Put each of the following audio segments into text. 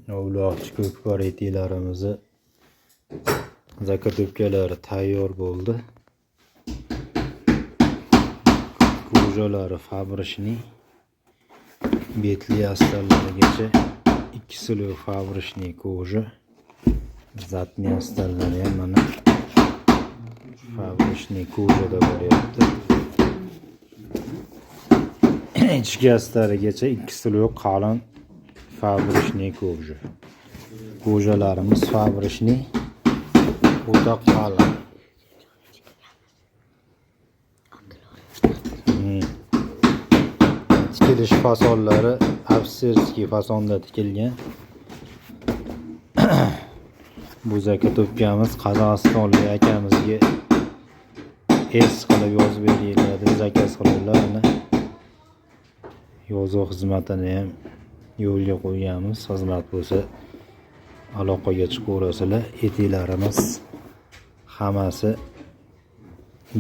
Ovloqchi ko'kpor etiklarimizni zakotubkalari tayyor bo'ldi. Ko'jalari fabrishni betli astarlarigacha 2 kilo fabrishni ko'ja. Zatni astarlari ham mana fabrishni ko'jada bo'lyapti. Ichki astarigacha 2 kilo qalin fabrishni ko'ja. Ko'jalarimiz fabrishni o'ta qalin. Tikilish fasonlari absirskiy fasonda tikilgan. Bu zakotubkamiz Qozog'istonlik akamizga es qilib yozib beriladi, zakaz qilinglar. Yozuv xizmatini ham yo'lga qo'yganmiz. Xizmat bo'lsa aloqaga chiqaverasizlar. Etiklarimiz hammasi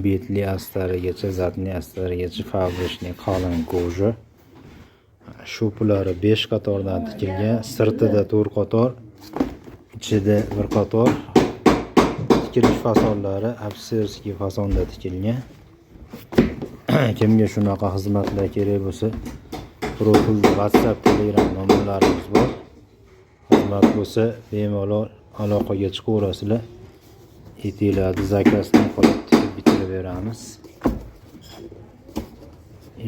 betli astarigacha, zatni astarigacha fabrishni qalin ko'ja. Sho'plari 5 qatordan tikilgan, sirtida 4 qator, ichida 1 qator. Tikilish fasonlari absirskiy fasonda tikilgan. Kimga shunaqa xizmatlar kerak bo'lsa, profilda WhatsApp, Telegram nomerlarimiz bor. Xizmat bo'lsa bemalol aloqaga chiqaverasizlar. Etiklarni zakazdan qilib tikib bitirib beramiz.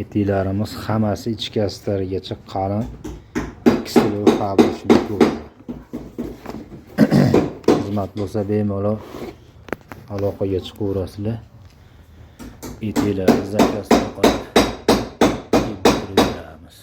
Etiklarimiz hammasi ichki astarigacha qalin 2 kilo fabrishni ko'ja. Xizmat bo'lsa bemalol aloqaga chiqaverasizlar. Etiklarni zakazdan qilib bitirib beramiz.